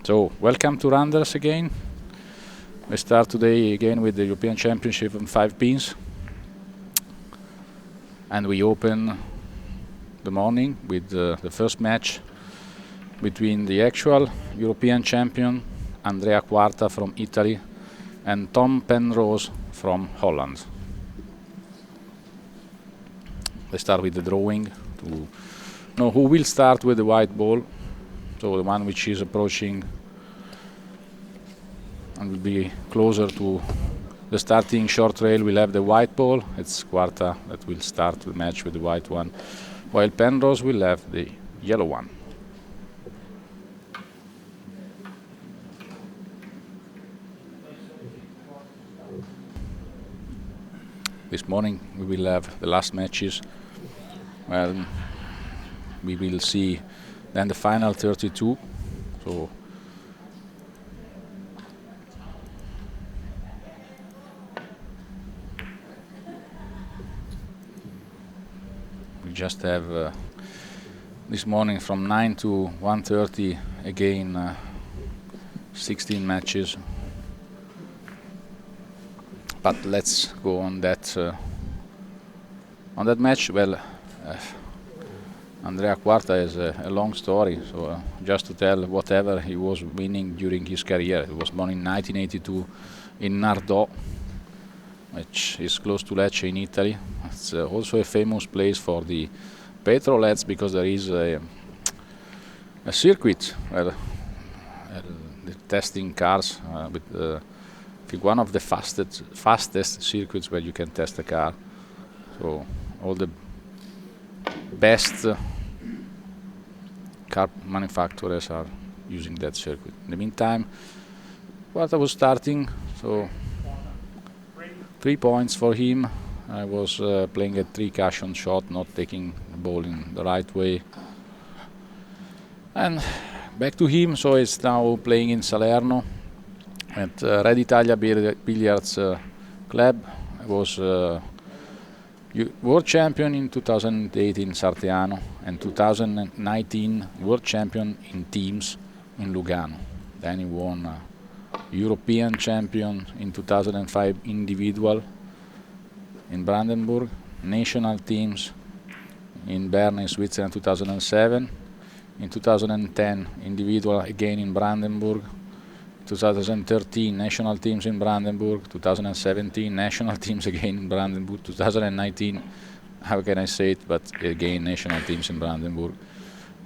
So, welcome to Randers again. We start today again with the European Championship on 5 pins. And we open the morning with the first match between the actual European champion, Andrea QUARTA from Italy, and Tom PENROSE from Holland. They start with the drawing to know who will start with the white ball. So the one which is approaching and will be closer to the starting short rail will have the white ball. It's QUARTA that will start the match with the white one, while PENROSE will have the yellow one. This morning we will have the last matches. Well, we will see then the final 32. So we just have this morning from 9 to 1:30 again 16 matches. But let's go on that match. Well, Andrea QUARTA is a long story, so just to tell whatever he was winning during his career. He was born in 1982 in Nardò, which is close to Lecce in Italy. It's also a famous place for the petrolheads because there is a circuit where they're testing cars with I think one of the fastest circuits where you can test a car. So all the best car manufacturers are using that circuit. In the meantime, QUARTA was starting, so 3 points for him. I was playing a 3 caution shot, not taking the ball in the right way. And back to him, so he's now playing in Salerno at Red Italia Billiards Club. I was world champion in 2008 in Sarteano and 2019 world champion in teams in Lugano. Then he won European champion in 2005 individual in Brandenburg, national teams in Bern in Switzerland 2007, in 2010 individual again in Brandenburg, 2013 national teams in Brandenburg, 2017 national teams again in Brandenburg, 2019, how can I say it, but again national teams in Brandenburg.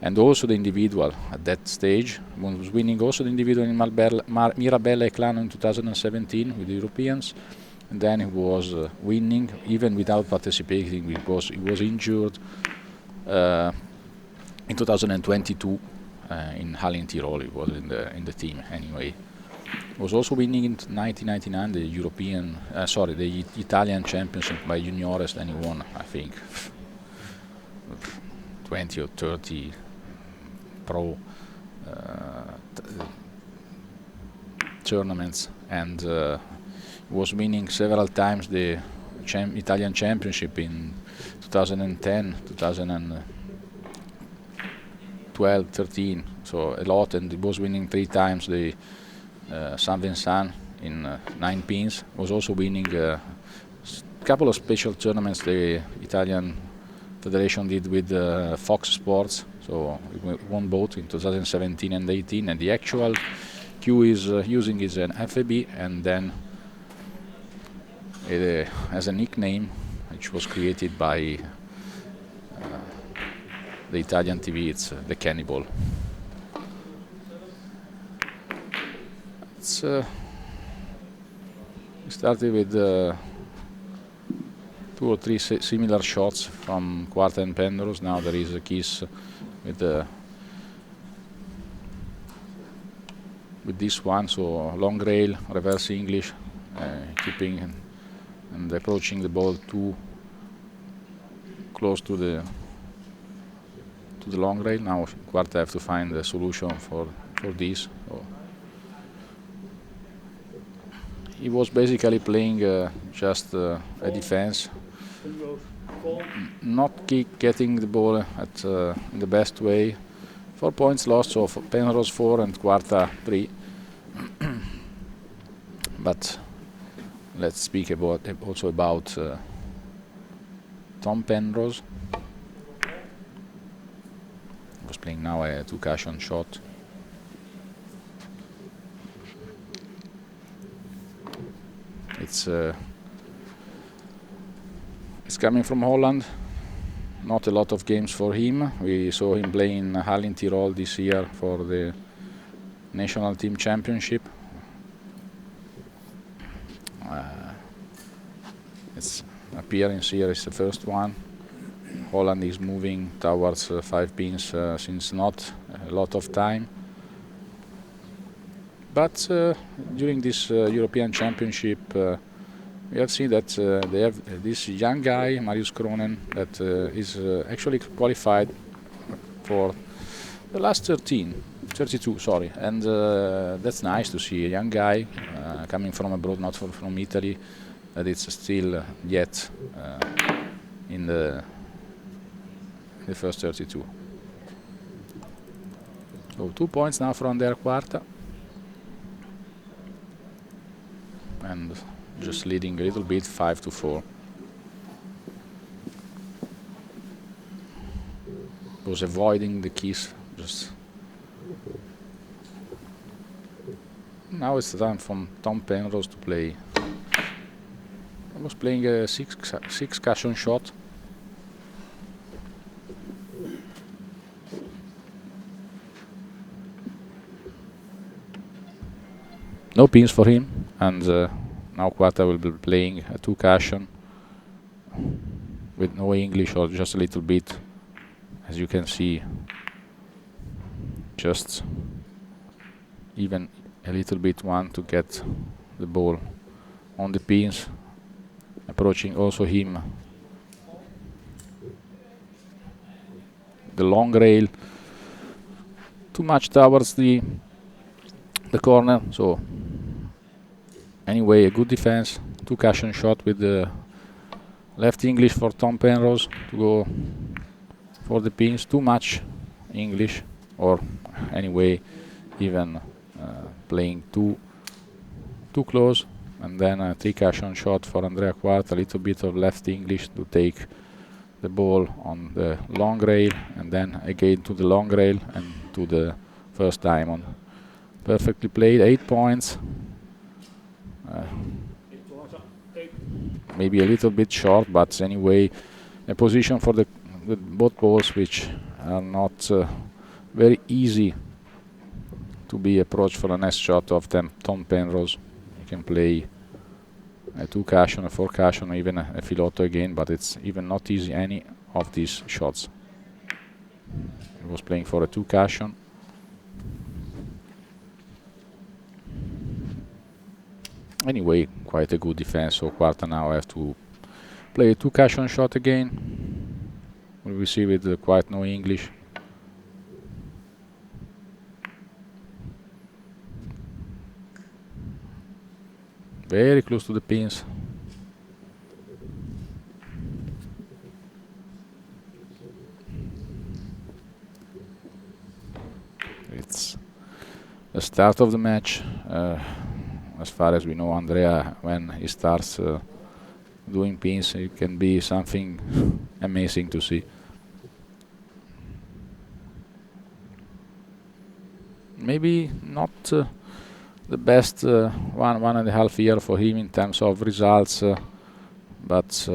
And also the individual at that stage, was winning also the individual in Mirabella e Clano in 2017 with the Europeans. And then he was winning even without participating because he was injured in 2022 in Halle in Tirol. He was in the team anyway. Was also winning in 1999 the the Italian Championship by juniores. Then he won, I think, 20 or 30 pro tournaments, and was winning several times the Italian Championship in 2010, 2012, 13. So a lot, and he was winning 3 times the San Vincent in 9 pins. Was also winning a couple of special tournaments the Italian Federation did with Fox Sports. So we won both in 2017 and 18. And the actual cue is using is an FAB, and then it has a nickname which was created by the Italian TV. It's the Cannibal. We started with 2 or 3 similar shots from QUARTA and PENROSE. Now there is a kiss with this one, so long rail, reverse English, keeping and approaching the ball too close to to the long rail. Now Quarta have to find a solution for this. So he was basically playing just a defense, not getting the ball at in the best way. 4 points lost, so Penrose 4 and Quarta 3. But let's speak also about Tom Penrose. He was playing now a 2 cushion shot. It's coming from Holland. Not a lot of games for him. We saw him play in Halle in Tirol this year for the national team championship. Its appearance here is the first one. Holland is moving towards 5 pins since not a lot of time. But during this European Championship, we have seen that they have this young guy, Marius Kronen, that is actually qualified for the last 32, sorry. And that's nice to see a young guy coming from abroad, not from Italy, that it's still yet in the first 32. So 2 points now for Andrea QUARTA. And just leading a little bit, 5-4. Was avoiding the keys. Just now it's the time for Tom Penrose to play. I was playing a 6 cushion shot. No pins for him, and now QUARTA will be playing a 2 cushion with no English or just a little bit, as you can see, just even a little bit one to get the ball on the pins, approaching also him the long rail too much towards the corner. So anyway, a good defense, 2 cushion shot with the left English for Tom Penrose to go for the pins. Too much English, or anyway, even playing too close. And then a 3 cushion shot for Andrea QUARTA, a little bit of left English to take the ball on the long rail, and then again to the long rail and to the first diamond. Perfectly played, 8 points. Maybe a little bit short, but anyway, a position for the both balls which are not very easy to be approached for the next shot of Tom Penrose. You can play a 2 cushion, a 4 cushion, or even a filotto again, but it's even not easy any of these shots. He was playing for a 2 cushion. Anyway, quite a good defense, so QUARTA now have to play a 2 cushion shot again. We will see with quite no English. Very close to the pins. It's the start of the match. As far as we know, Andrea, when he starts doing pins, it can be something amazing to see. Maybe not the best 1.5 year for him in terms of results, but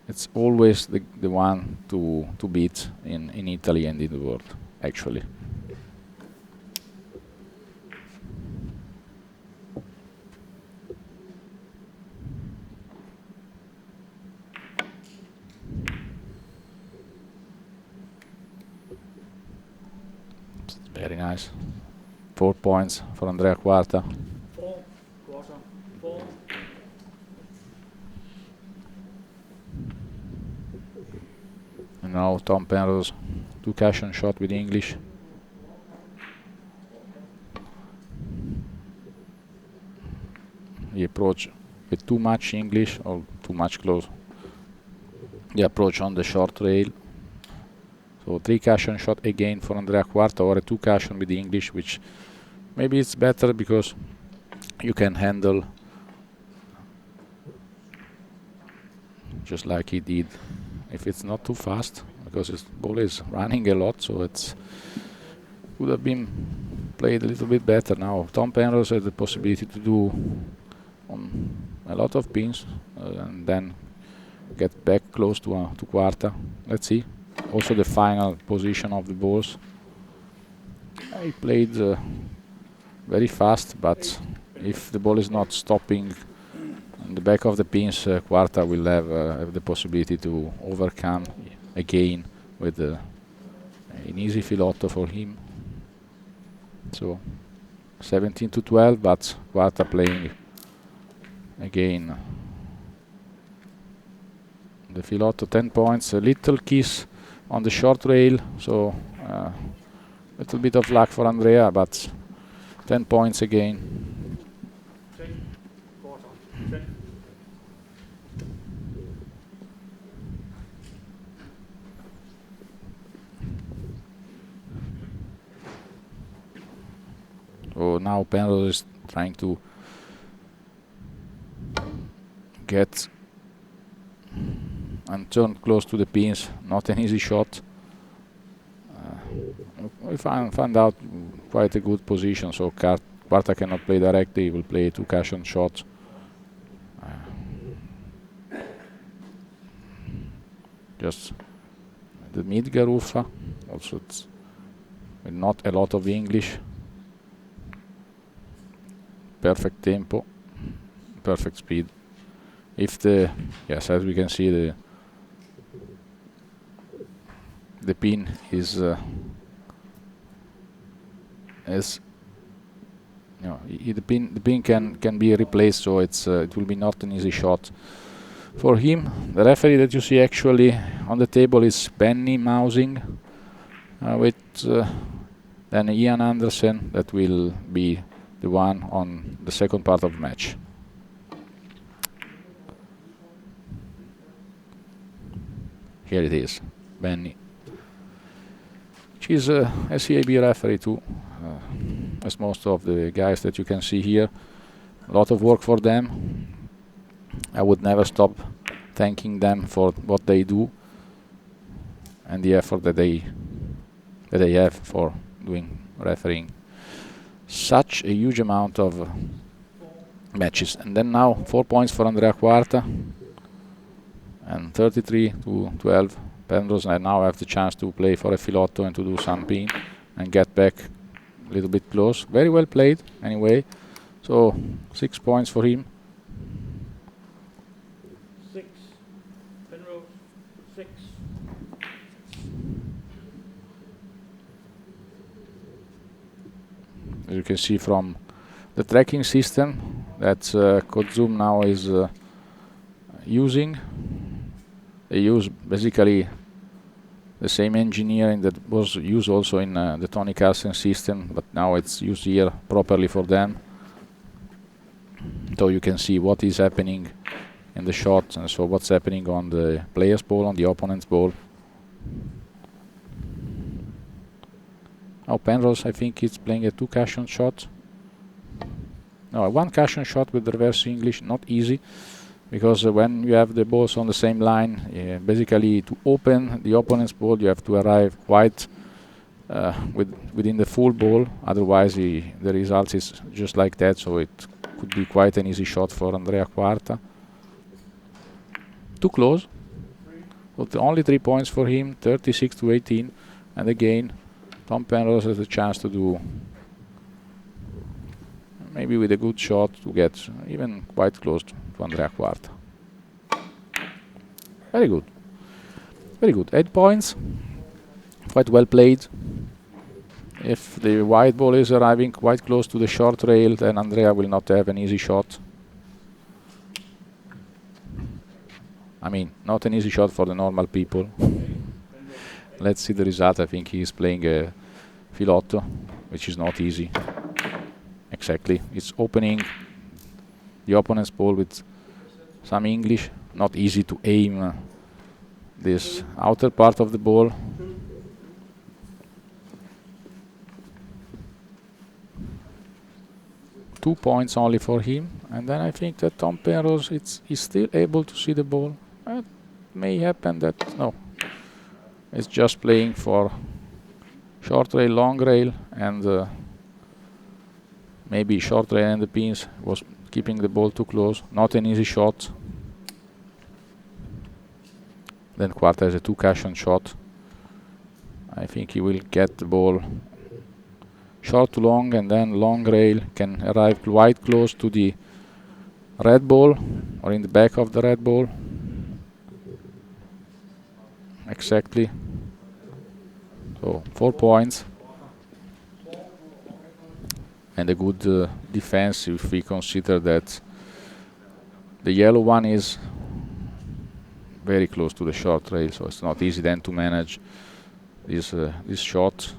it's always the one to beat in Italy and in the world, actually. Very nice. 4 points for Andrea QUARTA. And Now Tom Penrose, 2 caution shot with English. He approach with too much English or too much close. The approach on the short rail. So 3 caution shot again for Andrea QUARTA, or a 2 caution with the English, which maybe it's better because you can handle just like he did if it's not too fast, because his ball is running a lot, so it's would have been played a little bit better. Now Tom Penrose has the possibility to do on a lot of pins and then get back close to QUARTA. Let's see. Also the final position of the balls. He played very fast, but if the ball is not stopping in the back of the pins, QUARTA will have the possibility to overcome again with an easy filotto for him. So 17-12, but QUARTA playing again the filotto, 10 points, a little kiss on the short rail, so a little bit of luck for Andrea, but 10 points again. So now Penrose is trying to get and turn close to the pins. Not an easy shot. We found out quite a good position, so QUARTA cannot play directly. He will play 2 caution shots. Just the mid garuffa. Also, it's not a lot of English. Perfect tempo, perfect speed. If yes, as we can see, the pin is the pin can be replaced, so it will be not an easy shot for him. The referee that you see actually on the table is Penny Mousing, with then Ian Anderson, that will be the one on the second part of the match. Here it is, Benny. She's a CAB referee too, as most of the guys that you can see here. A lot of work for them. I would never stop thanking them for what they do and the effort that they have for doing refereeing such a huge amount of matches. And then now 4 points for Andrea QUARTA, and 33-12. Penrose now have the chance to play for a filotto and to do some pin and get back a little bit close. Very well played anyway. So 6 points for him. 6. Penrose, 6. As you can see from the tracking system that Kozoom now is using. They use basically the same engineering that was used also in the Tony Carlsen system, but now it's used here properly for them. So you can see what is happening in the shot, and so what's happening on the player's ball, on the opponent's ball. Now Penrose, I think it's playing a 2 caution shot. No, a 1 caution shot with reverse English, not easy. Because when you have the balls on the same line, basically to open the opponent's ball, you have to arrive quite within the full ball. Otherwise, the result is just like that. So it could be quite an easy shot for Andrea QUARTA. Too close. But only 3 points for him, 36-18. And again, Tom Penrose has a chance to do, maybe with a good shot, to get even quite close to Andrea QUARTA. Very good. Very good. 8 points. Quite well played. If the white ball is arriving quite close to the short rail, then Andrea will not have an easy shot. I mean, not an easy shot for the normal people. Let's see the result. I think he is playing a filotto, which is not easy. Exactly. It's opening the opponent's ball with some English. Not easy to aim this outer part of the ball. Two points only for him, and then I think that Tom Penrose is still able to see the ball. It may happen that no, it's just playing for short rail, long rail, and maybe short rail and the pins. Was keeping the ball too close. Not an easy shot. Then Quarta has a 2-cushion shot. I think he will get the ball short to long, and then long rail can arrive quite close to the red ball or in the back of the red ball. Exactly. So 4 points. And a good defense if we consider that the yellow one is very close to the short rail, so it's not easy then to manage this shot.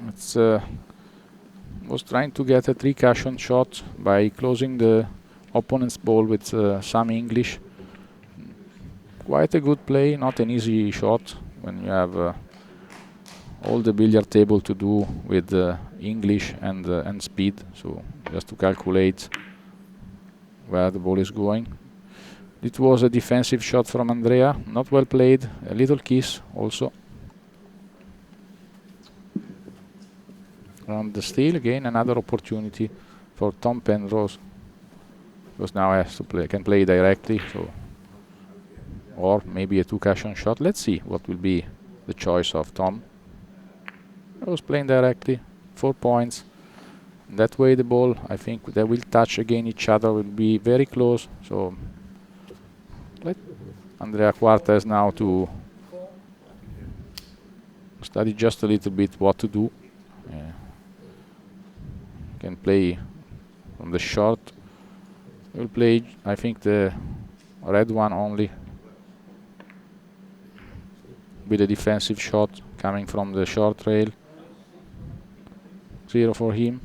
It's was trying to get a 3-cushion shot by closing the opponent's ball with some English. Quite a good play, not an easy shot when you have all the billiard table to do with English and speed. So just to calculate where the ball is going. It was a defensive shot from Andrea, not well played. A little kiss also. Around the steal again, another opportunity for Tom Penrose, because now has to play, can play directly, so or maybe a 2-cushion shot. Let's see what will be the choice of Tom. I was playing directly, 4 points. That way the ball, I think they will touch again each other, will be very close. So let Andrea QUARTA has now to study just a little bit what to do. Can play from the short. Will play, I think, the red one only with a defensive shot coming from the short rail. 0 for him.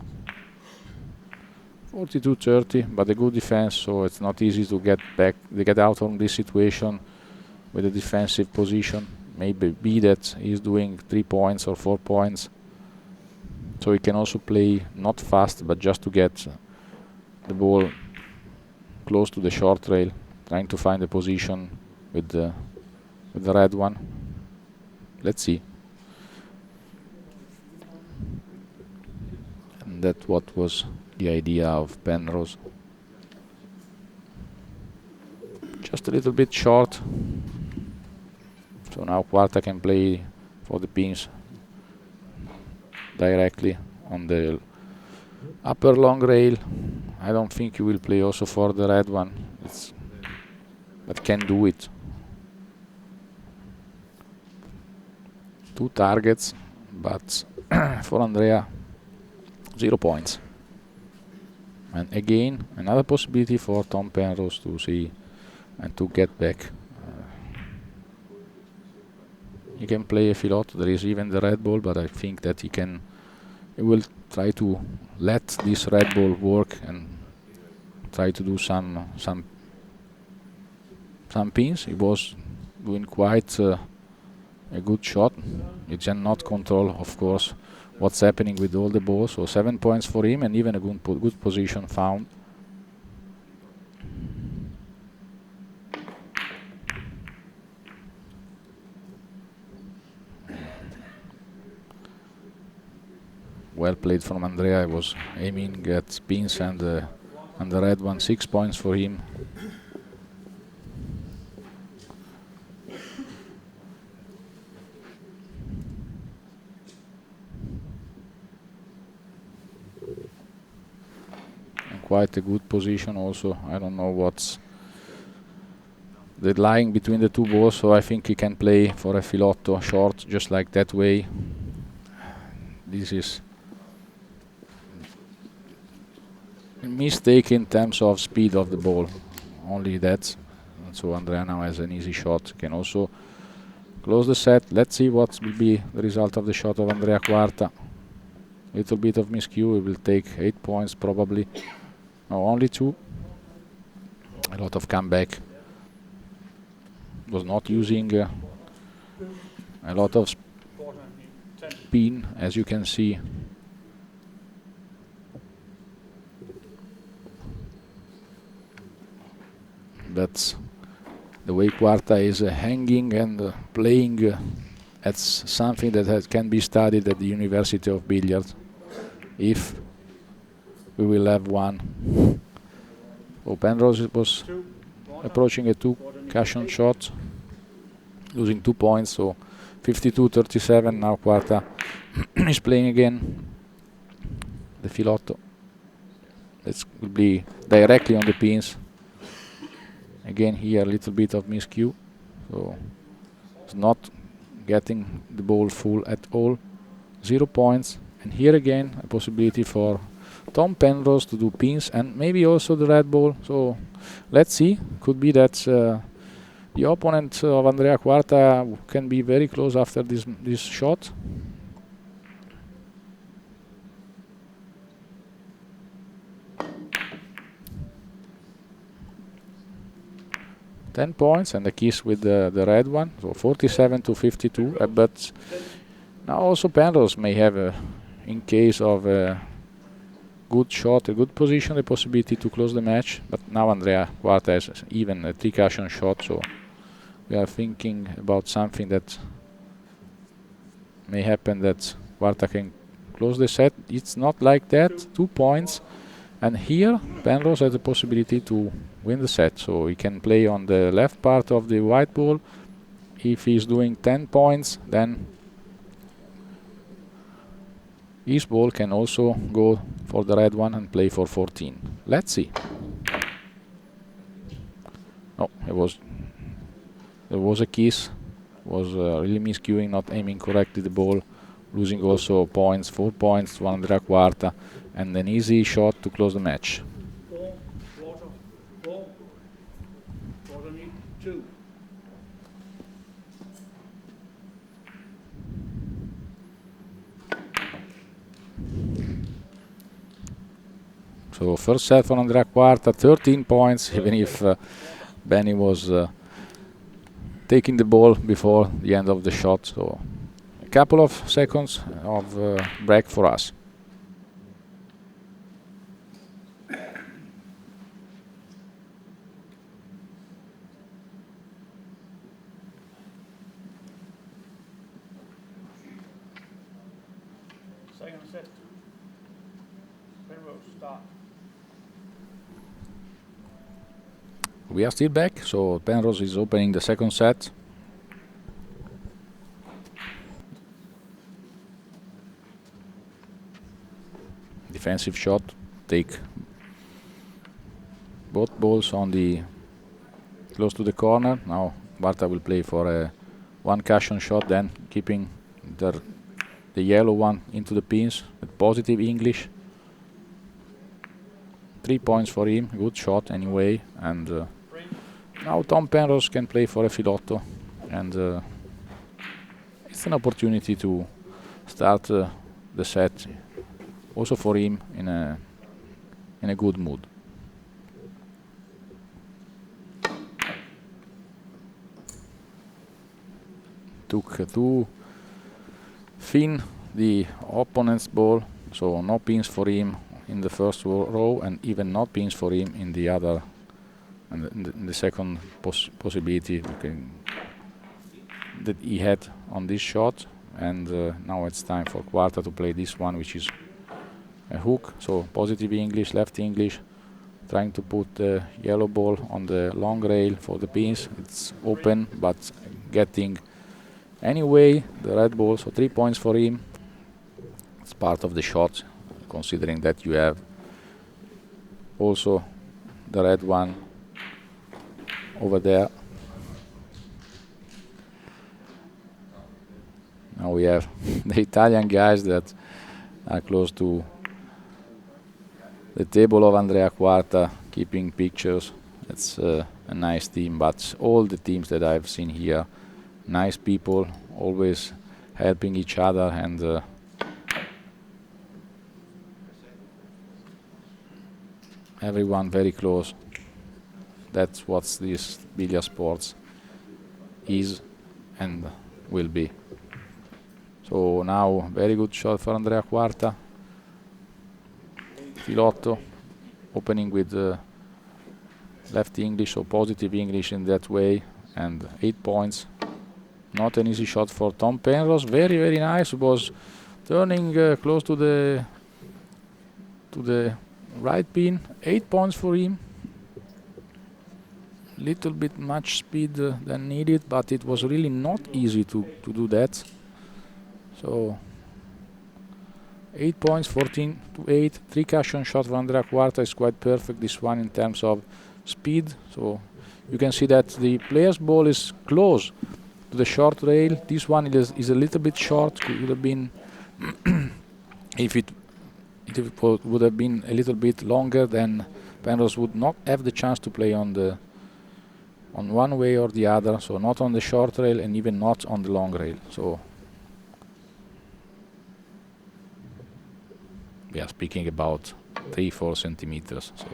42-30, but a good defense, so it's not easy to get out from this situation with a defensive position. Maybe be that he's doing 3 points or 4 points. So he can also play not fast, but just to get the ball close to the short rail, trying to find a position with the red one. Let's see. And that what was the idea of Penrose. Just a little bit short. So now QUARTA can play for the pins directly on the upper long rail. I don't think you will play also for the red one, but can do it. 2 targets, but for Andrea 0 points. And again another possibility for Tom Penrose to see and to get back. He can play a filotto. There is even the red ball, but I think that he will try to let this red ball work and try to do some pins. He was doing quite a good shot. He cannot control, of course, what's happening with all the balls. So 7 points for him, and even a good position found. Well played from Andrea. I was aiming at pins and the red one. 6 points for him. And quite a good position also. I don't know what's the lying between the two balls, so I think he can play for a filotto short, just like that way. This is a mistake in terms of speed of the ball, only that. and so Andrea now has an easy shot, can also close the set. Let's see what will be the result of the shot of Andrea QUARTA. Little bit of miscue, he will take 8 points probably. No, only 2. A lot of comeback. Was not using a lot of spin, as you can see. That's the way QUARTA is hanging and playing. That's something that can be studied at the University of Billiards, if we will have one. So Penrose was approaching a 2 cushion shot, losing 2 points, so 52-37. Now QUARTA is playing again the filotto. This will be directly on the pins. Again here a little bit of miscue, so it's not getting the ball full at all. 0 points, and here again a possibility for Tom Penrose to do pins and maybe also the red ball. So let's see, could be that the opponent of Andrea QUARTA can be very close after this shot. $10 points and a kiss with the red one, so 47-52. But now also Penrose may have, in case of a good shot, a good position, the possibility to close the match. But now Andrea QUARTA has even a 3 cushion shot, so we are thinking about something that may happen, that QUARTA can close the set. It's not like that. 2 points, and here Penrose has the possibility to win the set, so he can play on the left part of the white ball. If he's doing 10 points, then his ball can also go for the red one and play for 14. Let's see. Oh, there was a kiss. Was really miscuing, not aiming correctly the ball, losing also points, 4 points to Andrea QUARTA, and an easy shot to close the match. So first set for Andrea QUARTA, 13 points, even if Benny was taking the ball before the end of the shot. So a couple of seconds of break for us. Second set. Penrose start. We are still back, so Penrose is opening the second set. Defensive shot, take both balls on the close to the corner. Now QUARTA will play for a 1 cushion shot, then keeping the yellow one into the pins with positive English. 3 points for him, good shot anyway. And now Tom Penrose can play for a filotto, and it's an opportunity to start the set also for him in a good mood. Took too thin the opponent's ball, so no pins for him in the first row, and even not pins for him in the other, and in the second possibility that he had on this shot. And now it's time for QUARTA to play this one, which is a hook, so positive English, left English, trying to put the yellow ball on the long rail for the pins. It's open, but getting anyway the red ball, so 3 points for him. It's part of the shot, considering that you have also the red one over there. Now we have the Italian guys that are close to the table of Andrea QUARTA, keeping pictures. It's a nice team, but all the teams that I've seen here, nice people, always helping each other, and everyone very close. That's what this billiard sports is and will be. So now very good shot for Andrea QUARTA. Filotto opening with left English, so positive English in that way, and 8 points. Not an easy shot for Tom PENROSE. Very, very nice. Was turning close to the right pin. 8 points for him. Little bit much speed than needed, but it was really not easy to do that. So 8 points, 14 to 8. 3 cushion shot for Andrea QUARTA is quite perfect, this one, in terms of speed. So you can see that the player's ball is close to the short rail. This one is a little bit short. It would have been if it would have been a little bit longer, then PENROSE would not have the chance to play on one way or the other. So not on the short rail and even not on the long rail. So we are speaking about 3-4 centimeters. So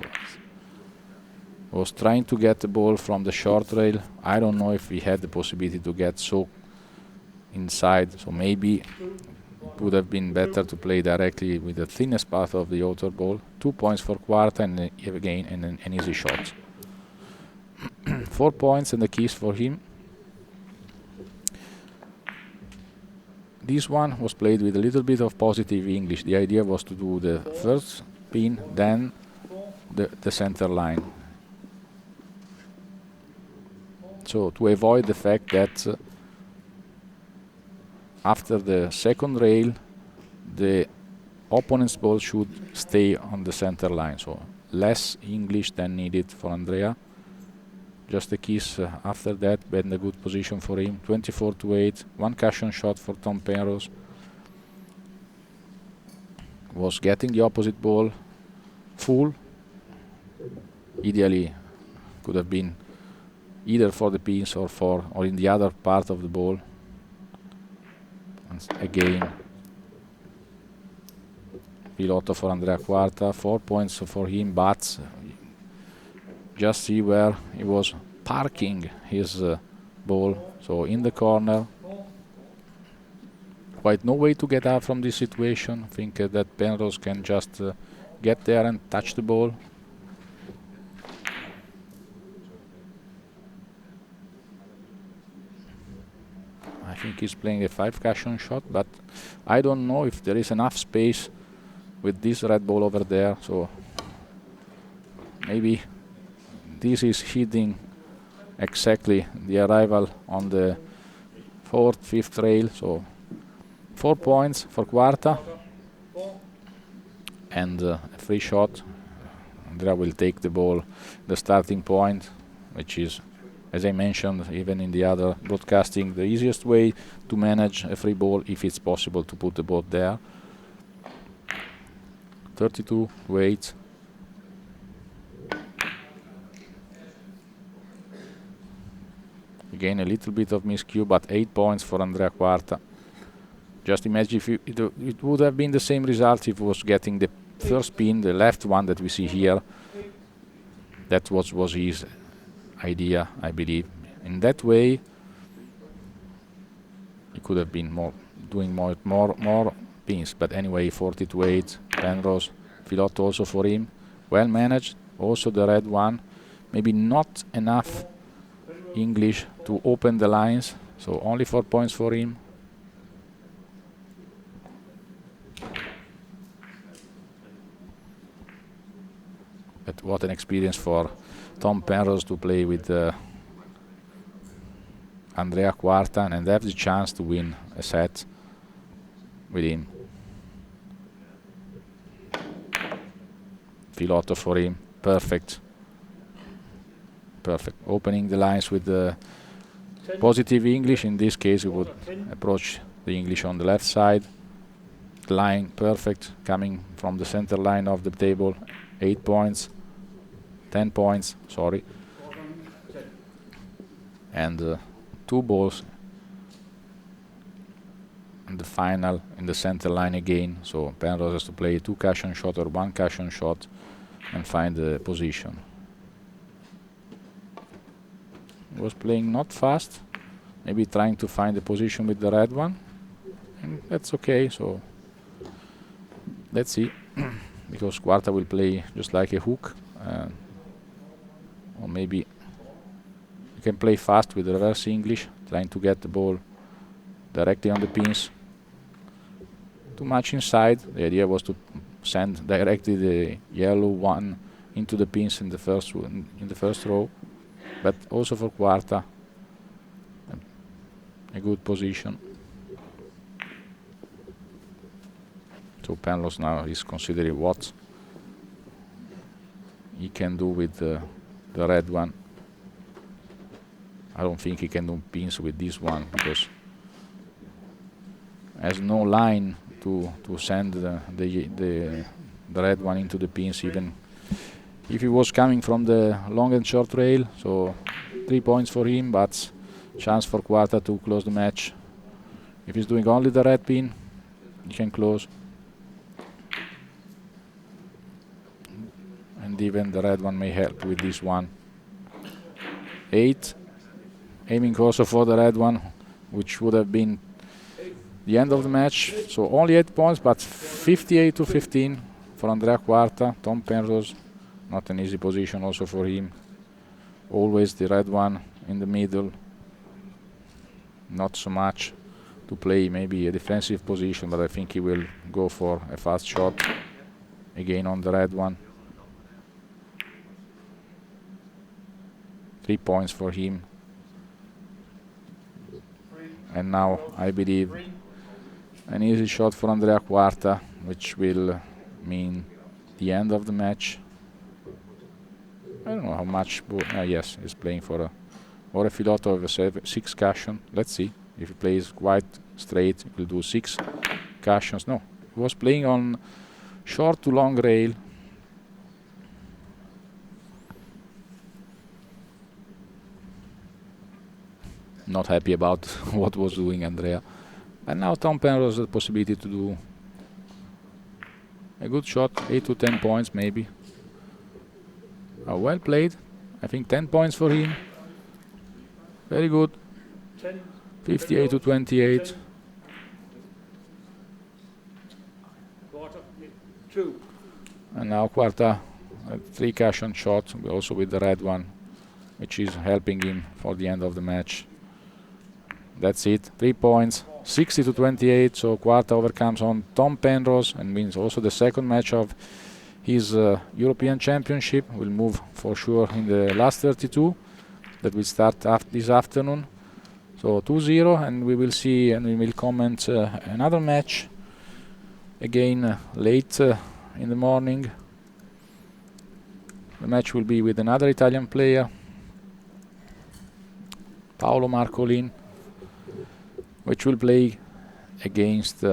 was trying to get the ball from the short rail. I don't know if we had the possibility to get so inside, so maybe it would have been better to play directly with the thinnest part of the outer ball. 2 points for QUARTA, and again an easy shot. 4 points and the keys for him. This one was played with a little bit of positive English. The idea was to do the first pin, then the center line. So to avoid the fact that after the second rail, the opponent's ball should stay on the center line. So less English than needed for Andrea. Just a kiss after that, but in a good position for him. 24 to 8. 1 cushion shot for Tom PENROSE. Was getting the opposite ball full. Ideally, could have been either for the pins or in the other part of the ball. And again, Filotto for Andrea QUARTA. 4 points for him, but just see where he was parking his ball. So in the corner. Quite no way to get out from this situation. I think that PENROSE can just get there and touch the ball. I think he's playing a 5 cushion shot, but I don't know if there is enough space with this red ball over there. So maybe this is hitting exactly the arrival on the 4th, 5th rail. So 4 points for QUARTA and a free shot. Andrea will take the ball, the starting point, which is, as I mentioned, even in the other broadcasting, the easiest way to manage a free ball if it's possible to put the ball there. 32 to 8. Again, a little bit of miscue, but 8 points for Andrea QUARTA. Just imagine if it would have been the same result if it was getting the first pin, the left one that we see here. That was his idea, I believe. In that way, he could have been doing more pins. But anyway, 40 to 8. PENROSE, Filotto also for him. Well managed. Also the red one. Maybe not enough English to open the lines. So only 4 points for him. But what an experience for Tom PENROSE to play with Andrea QUARTA and have the chance to win a set with him. Filotto for him. Perfect. Perfect. Opening the lines with the positive English. In this case, we would approach the English on the left side. The line perfect, coming from the center line of the table. 8 points. 10 points, sorry. and 2 balls in the final in the center line again. So Penrose has to play 2 cushion shot or 1 cushion shot and find the position. He was playing not fast, maybe trying to find the position with the red one, and that's okay. So let's see. Because Quarta will play just like a hook, or maybe you can play fast with reverse English, trying to get the ball directly on the pins. Too much inside. The idea was to send directly the yellow one into the pins in the first row, but also for Quarta a good position. So Penrose now is considering what he can do with the red one. I don't think he can do pins with this one because has no line to send the red one into the pins, even if he was coming from the long and short rail. So 3 points for him, but chance for Quarta to close the match. If he's doing only the red pin, he can close. And even the red one may help with this one. 8, aiming also for the red one, which would have been the end of the match. So only 8 points, but 58-15 for Andrea QUARTA. Tom Penrose, not an easy position also for him. Always the red one in the middle. Not so much to play, maybe a defensive position, but I think he will go for a fast shot again on the red one. 3 points for him. And now I believe an easy shot for Andrea QUARTA, which will mean the end of the match. I don't know how much. Yes, he's playing for a or a filotto of a 6 cushion. Let's see if he plays quite straight. He will do 6 cushions. No, he was playing on short to long rail. Not happy about what was doing Andrea. And now Tom Penrose has the possibility to do a good shot, 8 to 10 points maybe. Well played. I think 10 points for him. Very good. 58-28. And now QUARTA, a 3 cushion shot, also with the red one, which is helping him for the end of the match. That's it. 3 points, 60-28. So QUARTA overcomes on Tom Penrose and wins also the second match of his European Championship. Will move for sure in the last 32. That will start this afternoon. So 2-0, and we will see and we will comment another match again late in the morning. The match will be with another Italian player, Paolo Marcolin, which will play against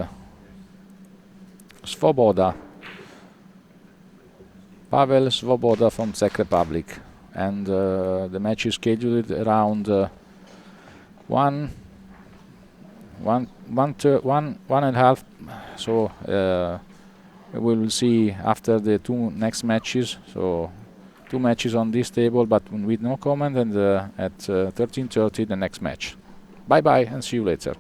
Svoboda, Pavel Svoboda from Czech Republic. And the match is scheduled around 1:30. So we will see after the 2 next matches. So 2 matches on this table, but with no comment. And at 13:30 the next match. Bye bye and see you later.